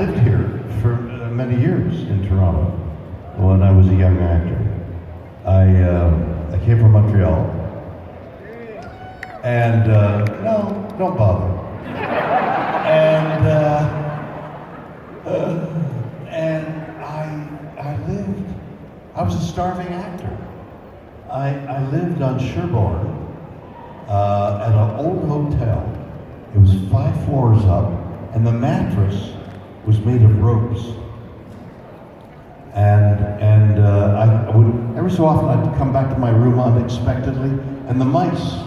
lived here for many years in Toronto when I was a young actor. I came from Montreal, and no, don't bother. And I was a starving actor. I lived on Sherbourne at an old hotel. It was 5 floors up, and the mattress was made of ropes. And I would, every so often I'd come back to my room unexpectedly, and the mice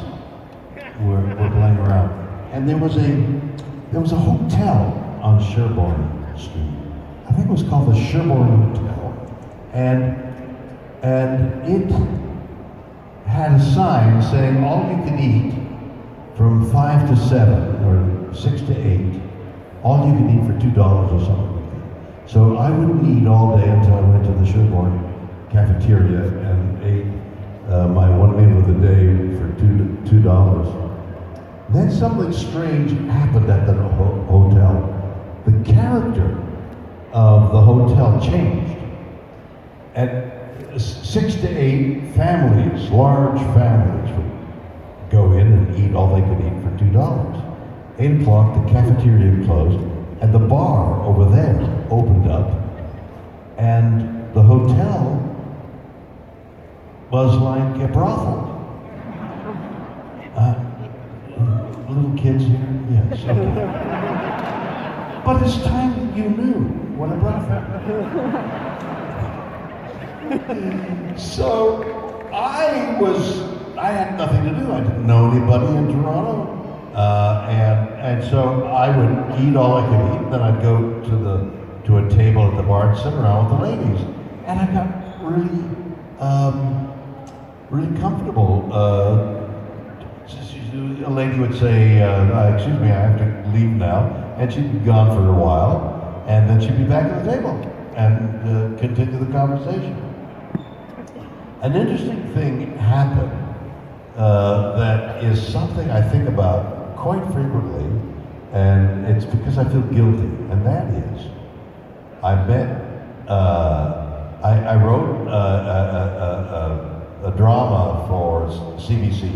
were playing around. And there was a hotel on Sherbourne Street. I think it was called the Sherbourne Hotel. And it had a sign saying all you can eat from 5 to 7 or 6 to 8, all you can eat for $2 or something. So I wouldn't eat all day until I went to the Sherbourne cafeteria and ate my one meal of the day for $2. Then something strange happened at the hotel. The character of the hotel changed. At 6 to 8, families, large families, would go in and eat all they could eat for $2. 8 o'clock, the cafeteria closed, and the bar over there opened up, and the hotel was like a brothel. Little kids here? Yes, okay. But it's time that you knew what a brothel. So I had nothing to do. I didn't know anybody in Toronto. And so I would eat all I could eat, then I'd go to a table at the bar and sit around with the ladies. And I got really comfortable. A lady would say, excuse me, I have to leave now. And she'd be gone for a while, and then she'd be back at the table and continue the conversation. An interesting thing happened that is something I think about quite frequently, and it's because I feel guilty, and that is, I wrote a drama for CBC,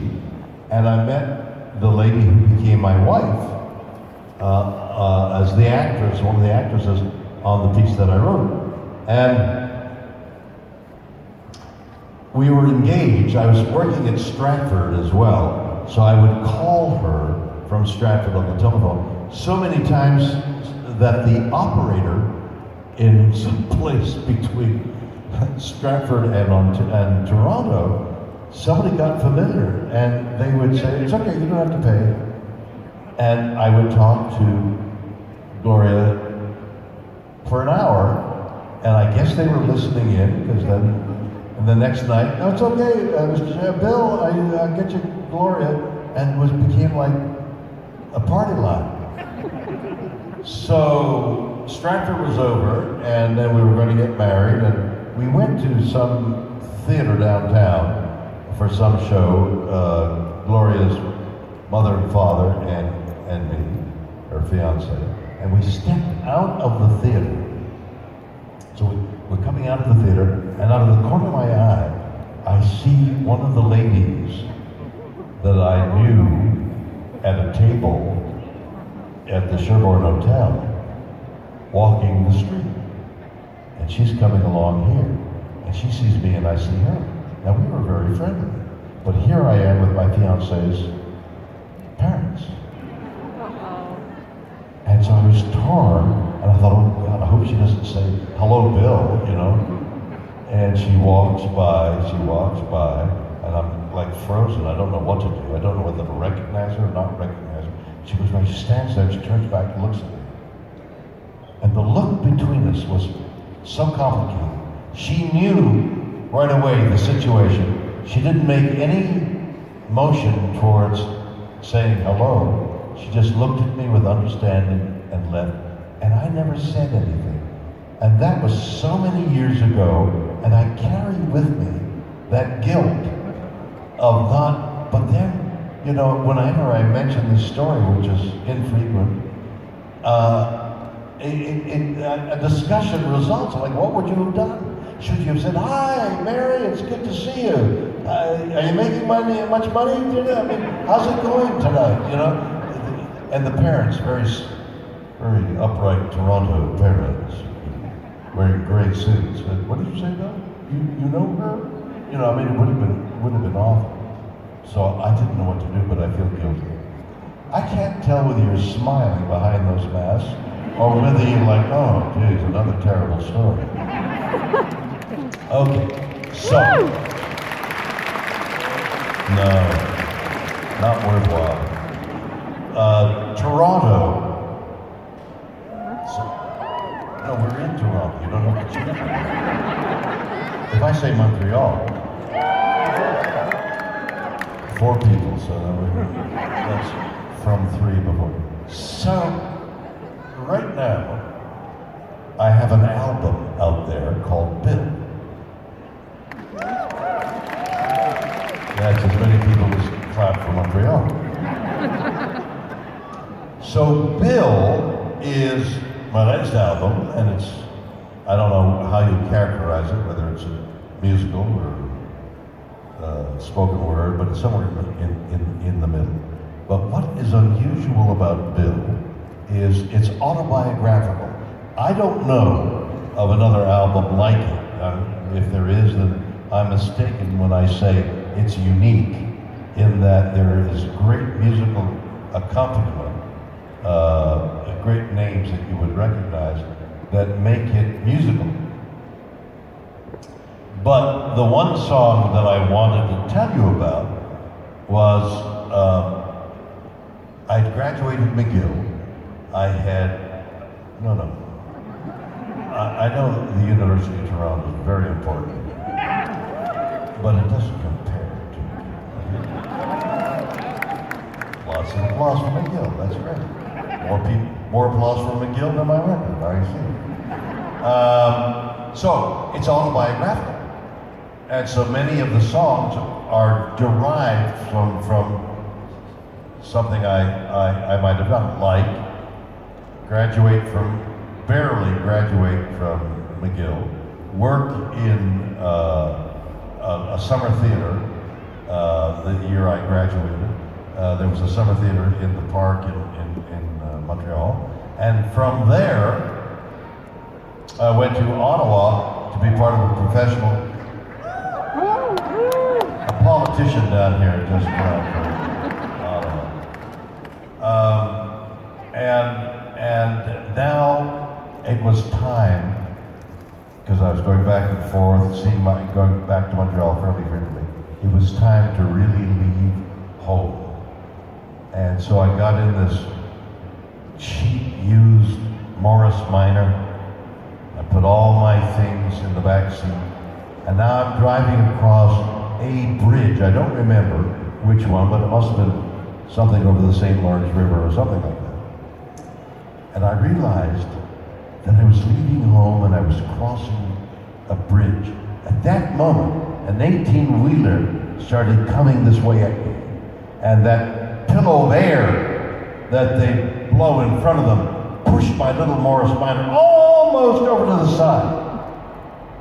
and I met the lady who became my wife as the actress, one of the actresses on the piece that I wrote. And we were engaged. I was working at Stratford as well, so I would call her from Stratford on the telephone so many times that the operator in some place between Stratford and Toronto, somebody got familiar, and they would say, "It's okay, you don't have to pay." And I would talk to Gloria for an hour, and I guess they were listening in, because then, and the next night, "No, it's okay, Mr. Bill, I'll get you Gloria," and became like a party line. So Stratford was over, and then we were going to get married, and we went to some theater downtown for some show, Gloria's mother and father and me, her fiance, and we stepped out of the theater. So we're coming out of the theater, and out of the corner of my eye, I see one of the ladies that I knew at a table at the Sherbourne Hotel walking the street. And she's coming along here, and she sees me and I see her. Now we were very friendly, but here I am with my fiance's parents. And so I was torn, and I thought, oh God, I hope she doesn't say, "Hello, Bill," you know? And she walks by, and I'm like frozen. I don't know what to do. I don't know whether to recognize her or not recognize her. She goes by, she stands there, she turns back and looks at me. And the look between us was so complicated. She knew right away the situation. She didn't make any motion towards saying hello. She just looked at me with understanding and left. And I never said anything. And that was so many years ago, and I carry with me that guilt of not, but then, you know, whenever I mention this story, which is infrequent, a discussion results. I'm like, what would you have done? Should you have said, "Hi, Mary, it's good to see you. Are you making much money today? I mean, how's it going tonight?" You know, and the parents, very upright Toronto parents, wearing gray suits. What did you say, Bill? You know her? You know, I mean, it would have been awful. So I didn't know what to do, but I feel guilty. I can't tell whether you're smiling behind those masks or whether you're like, "Oh, geez, another terrible story." Okay, so, no, not worthwhile. Toronto. So, no, we're in Toronto. You don't have to change it. If I say Montreal, 4 people, so that's from 3 before. So, right now, I have an album out there called Bill. That's as many people as clap for Montreal. So Bill is my latest album, and it's, I don't know how you characterize it, whether it's a musical or spoken word, but it's somewhere in the middle. But what is unusual about Bill is it's autobiographical. I don't know of another album like it. If there is, then I'm mistaken when I say it's unique in that there is great musical accompaniment, great names that you would recognize that make it musical. But the one song that I wanted to tell you about was I'd graduated McGill. I know the University of Toronto is very important, but it doesn't compare to McGill. Lots of applause for McGill, that's great. More applause for McGill than my record, I see. So, it's autobiographical. And so many of the songs are derived from something I might have done, like barely graduate from McGill, work in a summer theater the year I graduated. There was a summer theater in the park in Montreal. And from there, I went to Ottawa to be part of a professional, a politician down here just from Ottawa. And now it was time, because I was going back and forth, going back to Montreal fairly frequently. It was time to really leave home. And so I got in this cheap, used Morris Minor. I put all my things in the back seat. And now I'm driving across a bridge. I don't remember which one, but it must have been something over the St. Lawrence River or something like that. And I realized that I was leaving home and I was crossing a bridge. At that moment, an 18-wheeler started coming this way at me. And that pillow of air that they blow in front of them pushed my little Morris Minor almost over to the side.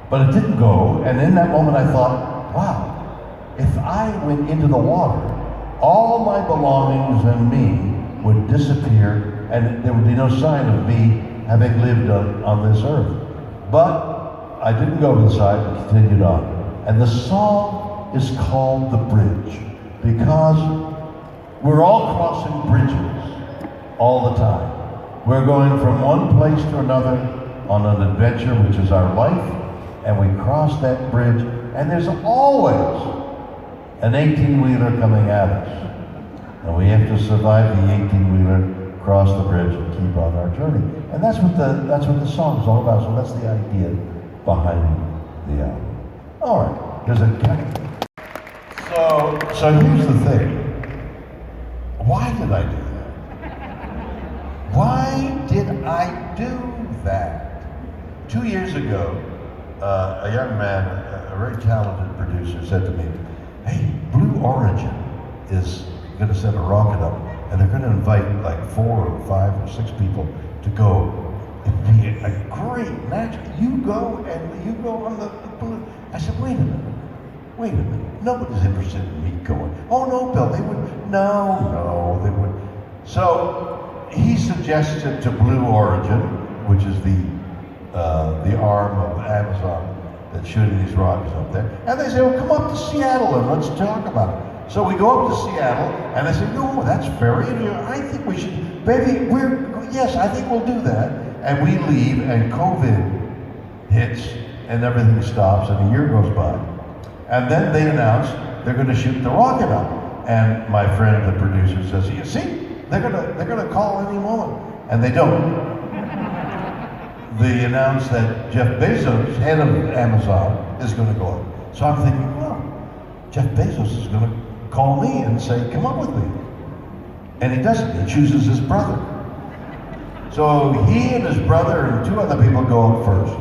But it didn't go, and in that moment I thought, wow, if I went into the water, all my belongings and me would disappear, and there would be no sign of me having lived on this earth. But I didn't go to the side, but continued on. And the song is called The Bridge, because we're all crossing bridges all the time. We're going from one place to another on an adventure, which is our life, and we cross that bridge, and there's always an 18-wheeler coming at us. And we have to survive the 18-wheeler, cross the bridge, and keep on our journey. And that's what the song is all about. So that's the idea behind the album. All right, there's a so here's the thing. Why did I do that? Why did I do that? 2 years ago, a young man, a very talented producer, said to me, "Hey, Blue Origin is going to send a rocket up, and they're going to invite like 4 or 5 or 6 people to go It'd be a great match. You go on the balloon. I said, wait a minute. Nobody's interested in me going. Oh no, Bill, they would. No, they would. So he suggested to Blue Origin, which is the arm of Amazon that's shooting these rockets up there. And they say, well, come up to Seattle and let's talk about it. So we go up to Seattle, and I say, no, that's very, I think we should, yes, I think we'll do that. And we leave, and COVID hits, and everything stops, and a year goes by. And then they announce they're going to shoot the rocket up. And my friend, the producer, says, you see, they're gonna call any moment. And they don't. They announced that Jeff Bezos, head of Amazon, is going to go up. So I'm thinking, well, Jeff Bezos is going to call me and say, come up with me. And he doesn't. He chooses his brother. So he and his brother and two other people go up first.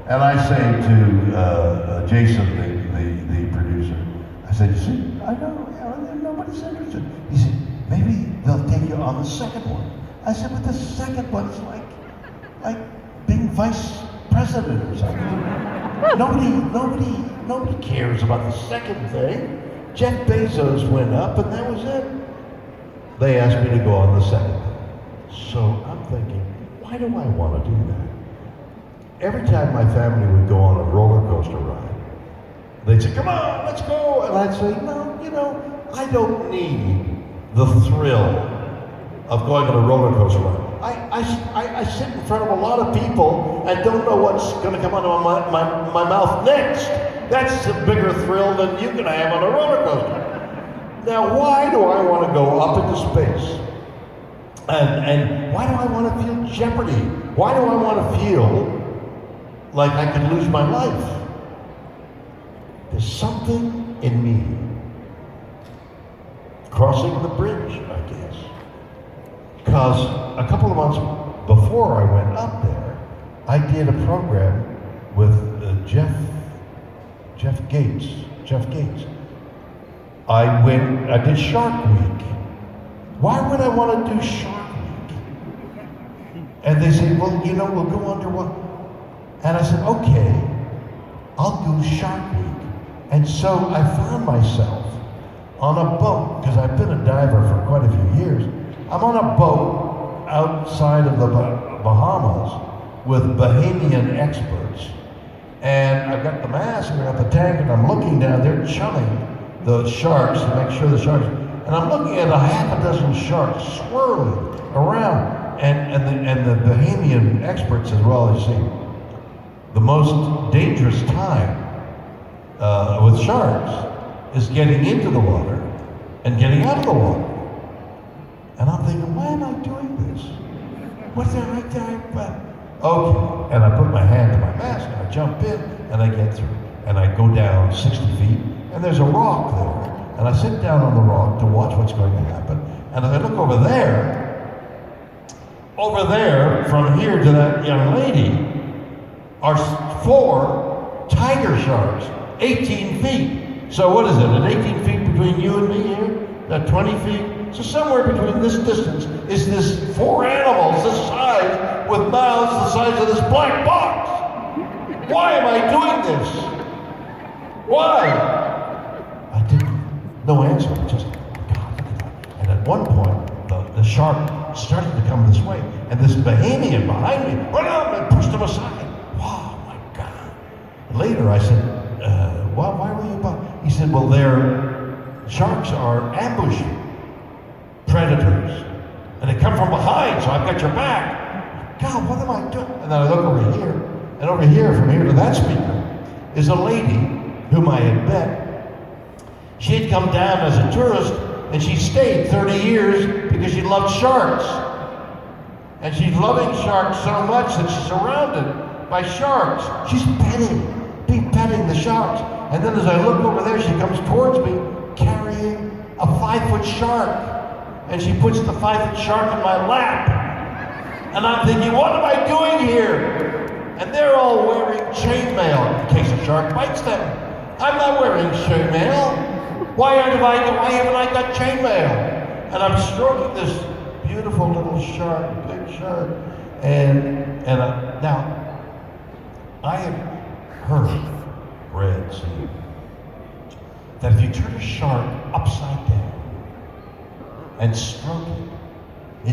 And I say to Jason, the producer, I said, you see, I know, nobody's interested. He said, maybe they'll take you on the second one. I said, but the second one's like being vice president or something. Nobody cares about the second thing. Jeff Bezos went up and that was it. They asked me to go on the second thing. So I'm thinking, why do I want to do that? Every time my family would go on a roller coaster ride, they'd say, come on, let's go. And I'd say, no, I don't need the thrill of going on a roller coaster ride. I sit in front of a lot of people and don't know what's going to come out of my mouth next. That's a bigger thrill than you can have on a roller coaster. Now, why do I want to go up into space? And why do I want to feel jeopardy? Why do I want to feel like I could lose my life? There's something in me crossing the bridge, I guess. Because a couple of months before I went up there, I did a program with Jeff Gates. I did Shark Week. Why would I want to do Shark Week? And they said, well, we'll go underwater. And I said, okay, I'll do Shark Week. And so I found myself on a boat, because I've been a diver for quite a few years. I'm on a boat outside of the Bahamas with Bahamian experts. And I've got the mask and I've got the tank and I'm looking down, they're chumming the sharks to make sure the sharks, and I'm looking at a half a dozen sharks swirling around. And the Bahamian experts as well, as see, the most dangerous time with sharks is getting into the water and getting out of the water. And I'm thinking, why am I doing this? What's that right there? Okay, and I put my hand to my mask, and I jump in, and I get through. And I go down 60 feet, and there's a rock there. And I sit down on the rock to watch what's going to happen. And as I look over there, from here to that young lady, are 4 tiger sharks, 18 feet. So what is it, an 18 feet between you and me here? That 20 feet? So somewhere between this distance is this 4 animals this size with mouths the size of this black box. Why am I doing this? Why? I didn't, no answer, just, God, and at one point, the shark started to come this way, and this Bahamian behind me went up and pushed him aside. Wow, my God. Later I said, why were you about? He said, well, sharks are ambush predators, and they come from behind, so I've got your back. God, what am I doing? And then I look over here, and over here, from here to that speaker, is a lady whom I had met. She had come down as a tourist, and she stayed 30 years because she loved sharks. And she's loving sharks so much that she's surrounded by sharks. She's petting the sharks. And then as I look over there, she comes towards me carrying a 5-foot shark. And she puts the 5-foot shark in my lap. And I'm thinking, what am I doing here? And they're all wearing chainmail in case a shark bites them. I'm not wearing chainmail. Why haven't I got chainmail? And I'm stroking this beautiful little shark, big shark. Now, I have read, seen, that if you turn a shark upside down and stroke it,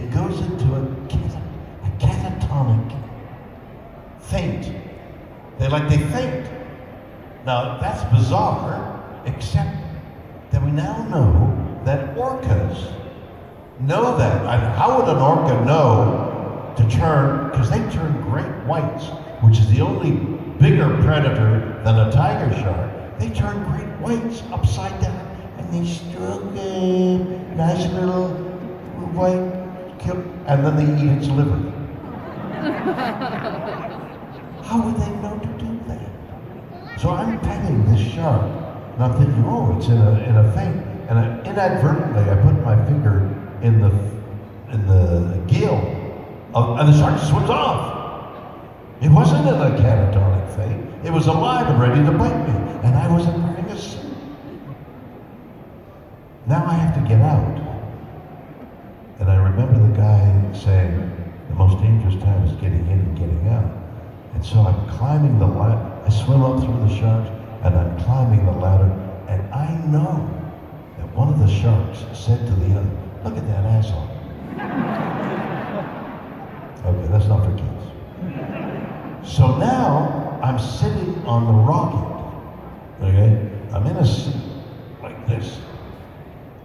it goes into a catatonic faint. They faint. Now, that's bizarre, except that we now know that orcas know that. And how would an orca know to turn, because they turn great whites, which is the only bigger predator than a tiger shark. They turn great whites upside down and they stroke it, nice little white, and then they eat its liver. How would they know to do that? So I'm petting this shark, and I'm thinking, oh, it's in a faint. And inadvertently, I put my finger in the gill, and the shark swims off. It wasn't in a catatonic faint. It was alive and ready to bite me, and I wasn't wearing a suit. Now I have to get out. And I remember the guy saying, the most dangerous time is getting in and getting out. And so I'm climbing the ladder. I swim up through the sharks, and I'm climbing the ladder, and I know that one of the sharks said to the other, look at that asshole. Okay, that's not for kids. So now I'm sitting on the rocket, okay? I'm in a seat like this,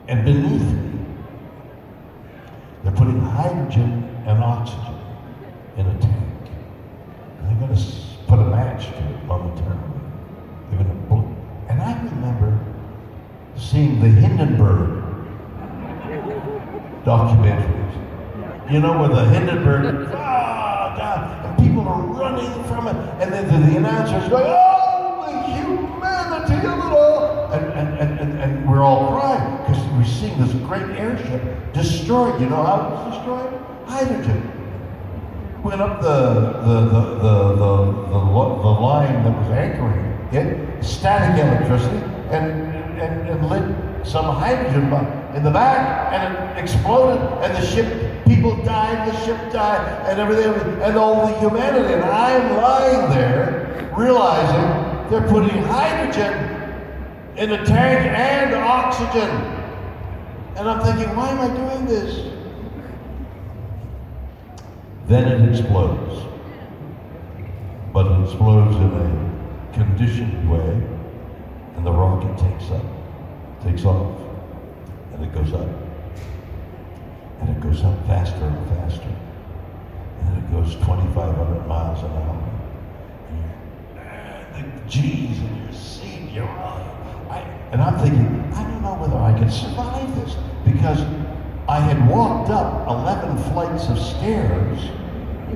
and beneath me, they're putting hydrogen and oxygen in a tank. And they're going to put a match to it momentarily. They're going to blow. And I remember seeing the Hindenburg documentaries. You know, where the Hindenburg, down, and people are running from it. And then the announcers going, oh, the humanity of it all. And we're all crying because we're seeing this great airship destroyed. You know how it was destroyed? Hydrogen. Went up the line that was anchoring it, static electricity, and lit some hydrogen bomb in the back, and it exploded, and the ship, people died, the ship died, and everything, and all the humanity. And I'm lying there, realizing they're putting hydrogen in a tank and oxygen. And I'm thinking, why am I doing this? Then it explodes. But it explodes in a conditioned way, and the rocket takes off, and it goes up. And it goes up faster and faster. And then it goes 2,500 miles an hour. And the G's in your seat, you're on. And I'm thinking, I don't know whether I can survive this, because I had walked up 11 flights of stairs,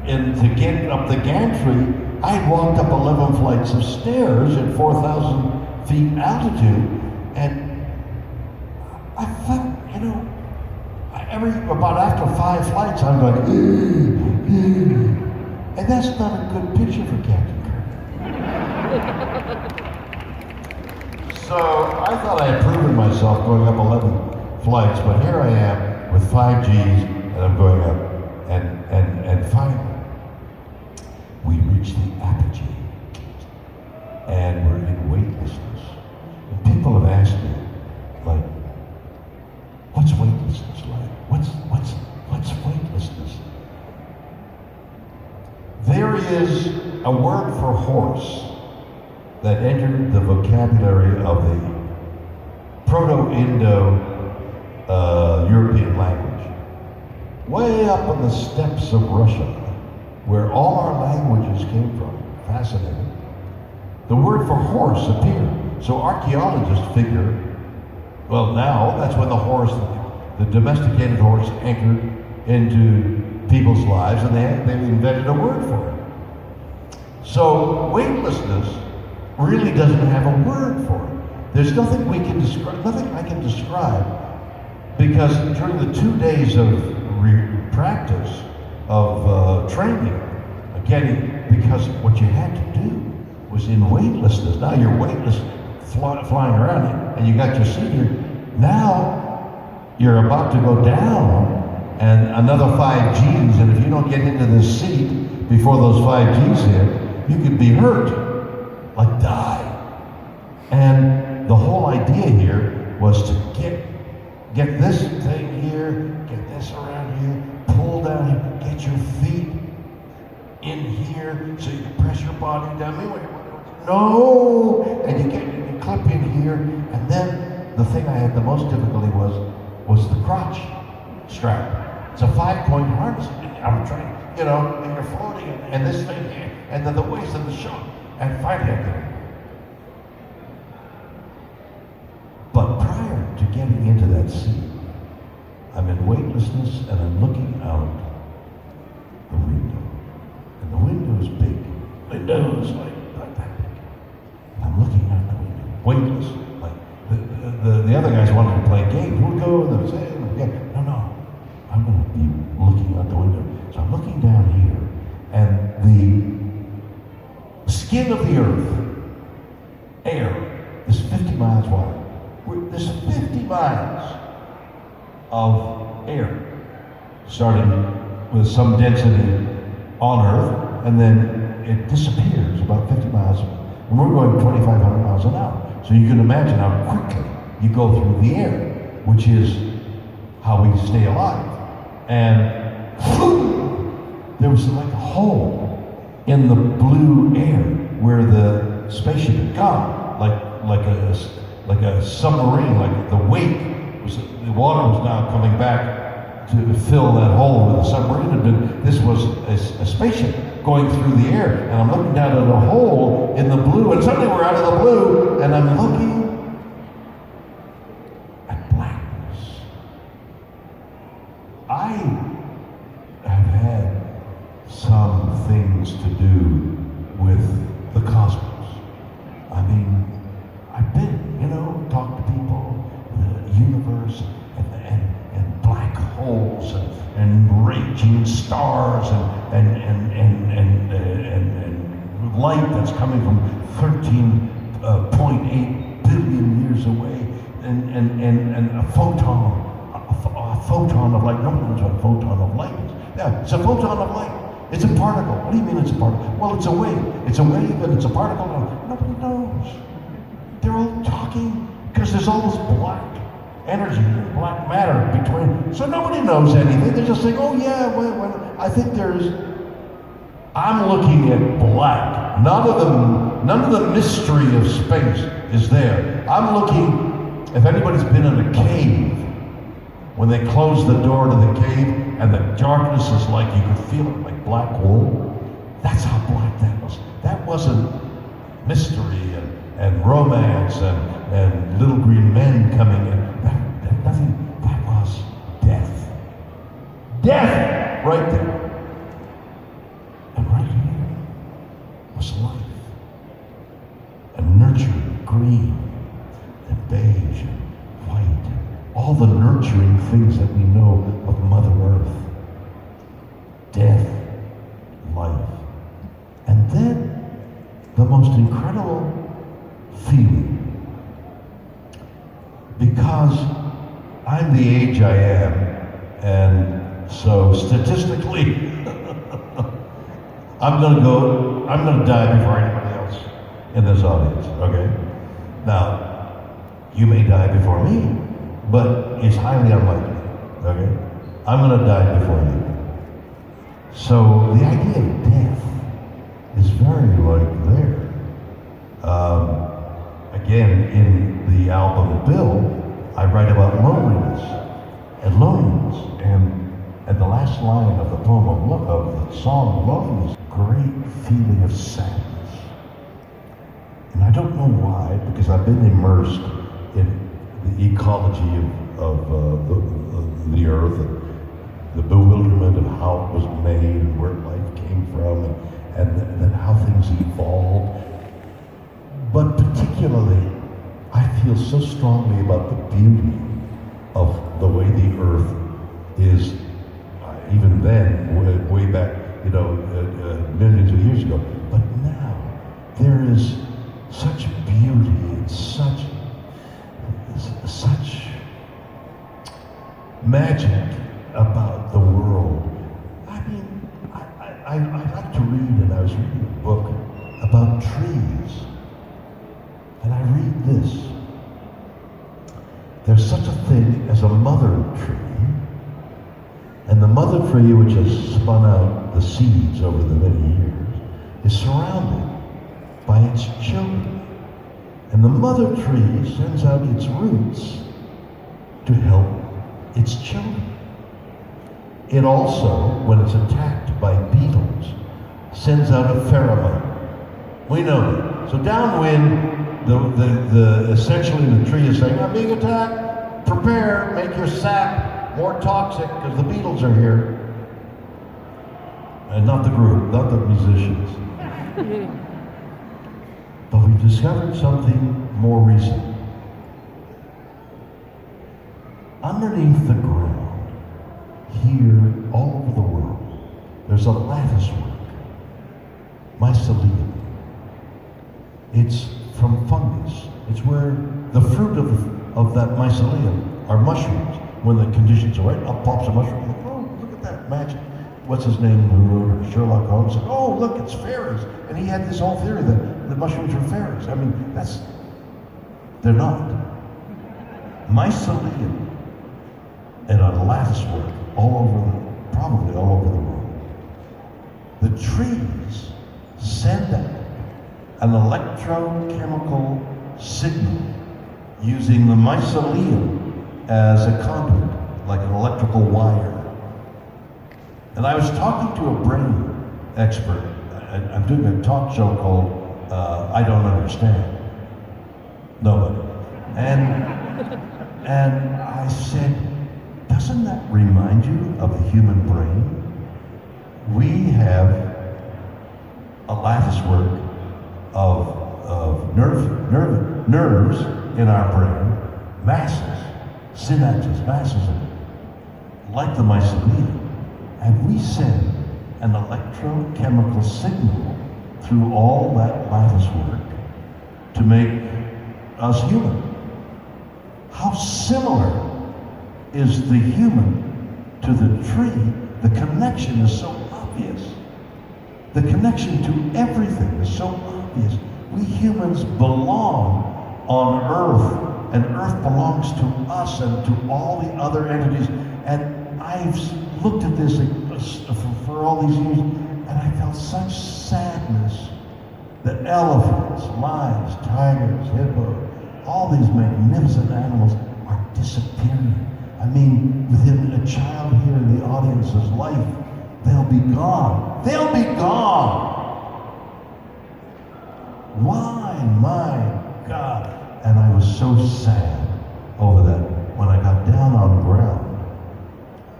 and to get up the gantry, I had walked up 11 flights of stairs at 4,000 feet altitude, and I thought, you know, about after 5 flights, I'm going, and that's not a good picture for Captain Kirk. So I thought I had proven myself going up 11 flights, but here I am with 5 Gs, and I'm going up, and finally, we reach the apogee, and we're in weightlessness. And people have asked me, like, what's weightlessness like? What's weightlessness? There is a word for horse that entered the vocabulary of the Proto-Indo European language. Way up on the steppes of Russia, where all our languages came from. Fascinating. The word for horse appeared. So archaeologists figure, well, now that's when the horse, the domesticated horse, entered into people's lives, and they invented a word for it. So weightlessness really doesn't have a word for it. There's nothing we can describe, nothing I can describe, because during the 2 days of practice, of training, again, because what you had to do was in weightlessness. Now you're weightless, flying around, and you got your seat here. Now you're about to go down, and another 5 Gs, and if you don't get into this seat before those 5 Gs hit, you could be hurt, like die. And the whole idea here was to get this thing here, get this around here, pull down here, get your feet in here so you can press your body down. No! And you clip in here, and then the thing I had the most difficulty was the crotch strap. It's a 5-point harness. I'm trying, and you're floating, and this thing here, and then the waist and the shock, and finally I get it. But prior to getting into that seat, I'm in weightlessness and I'm looking out the window. And the window is big. Window is like that big. And I'm looking out the window, weightless. Like the other guys wanted to play games. We'll go and they'll say, no. I'm going to be looking out the window. So I'm looking down here, and the skin of the earth, air, is 50 miles wide. There's 50 miles of air, starting with some density on Earth, and then it disappears about 50 miles. And we're going 2,500 miles an hour. So you can imagine how quickly you go through the air, which is how we stay alive. And there was like a hole in the blue air where the spaceship had gone, like a submarine, like the the water was now coming back to fill that hole where the submarine had been. This was a spaceship going through the air, and I'm looking down at a hole in the blue, and suddenly we're out of the blue, and I'm looking at blackness. I have had some things to do with the cosmos. I mean, I've been, talked to people, the universe, and black holes, and raging stars, and light that's coming from 13.8 billion years away, and a photon of light. Nobody knows what a photon of light is. Yeah, it's a photon of light. It's a particle. What do you mean it's a particle? Well, it's a wave. It's a wave and it's a particle. Nobody knows. They're all talking because there's all this black energy, black matter between. So nobody knows anything. They're just saying, oh yeah, well, I think I'm looking at black. None of the mystery of space is there. I'm looking, if anybody's been in a cave, when they close the door to the cave and the darkness is like, you could feel it like black wool. That's how black that was. That wasn't mystery and romance and little green men coming in. That nothing. That was death. Death right there. And right here was life. And nurturing green and beige and white. All the nurturing things that we know of Mother Earth. Death, life. And then the most incredible feeling. Because I'm the age I am, and so statistically, I'm gonna die before anybody else in this audience, okay? Now, you may die before me, but it's highly unlikely, okay? I'm gonna die before you. So the idea of death is very there. Again, in the album Bill, I write about loneliness, and the last line of the poem of the song Loneliness, great feeling of sadness. And I don't know why, because I've been immersed in the ecology of the earth, and the bewilderment of how it was made and where life came from, and then how things evolved. But particularly, I feel so strongly about the beauty of the way the earth is, even then, way back, millions of years ago. But now, there is such beauty and such magic about there's such a thing as a mother tree, and the mother tree, which has spun out the seeds over the many years, is surrounded by its children. And the mother tree sends out its roots to help its children. It also, when it's attacked by beetles, sends out a pheromone. We know that. So downwind, essentially the tree is saying, I'm being attacked, prepare, make your sap more toxic because the beetles are here. And not the group, not the musicians. But we've discovered something more recent. Underneath the ground, here, all over the world, there's a lattice work, mycelium. It's from fungus. It's where the fruit of that mycelium are mushrooms. When the conditions are right, up pops a mushroom. Like, oh, look at that magic. What's his name who wrote it? Sherlock Holmes said, oh, look, it's fairies. And he had this whole theory that the mushrooms were fairies. I mean, they're not. Mycelium and a lattice work probably all over the world. The trees send out an electrochemical signal using the mycelium as a conduit, like an electrical wire. And I was talking to a brain expert. I'm doing a talk show called I Don't Understand. Nobody. And I said, doesn't that remind you of the human brain? We have a latticework of nerves in our brain, masses, synapses, masses of it, like the mycelium. And we send an electrochemical signal through all that latticework to make us human. How similar is the human to the tree? The connection is so obvious. The connection to everything is so obvious. We humans belong on Earth, and Earth belongs to us and to all the other entities. And I've looked at this for all these years, and I felt such sadness that elephants, lions, tigers, hippos, all these magnificent animals are disappearing. I mean, within a child here in the audience's life, they'll be gone. They'll be gone. Why, my God? And I was so sad over that. When I got down on the ground,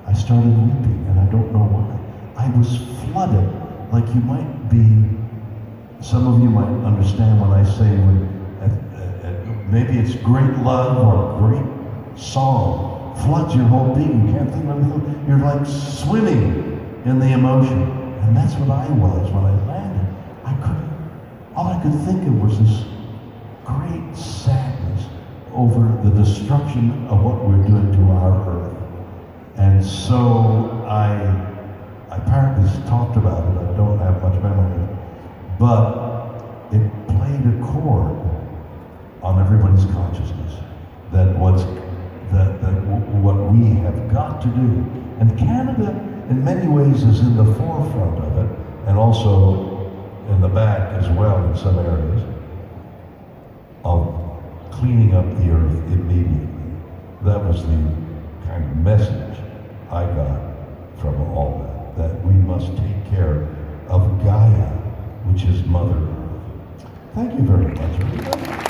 I started weeping, and I don't know why. I was flooded, like you might be, some of you might understand when I say, maybe it's great love or great song floods your whole being. You can't think of anything. You're like swimming in the emotion. And that's what I was when I landed. All I could think of was this great sadness over the destruction of what we're doing to our earth. And so I apparently talked about it. I don't have much memory, but it played a chord on everybody's consciousness that what we have got to do. And Canada, in many ways, is in the forefront of it, and also in the back as well in some areas, of cleaning up the earth immediately. That was the kind of message I got from all that we must take care of Gaia, which is Mother Earth. Thank you very much.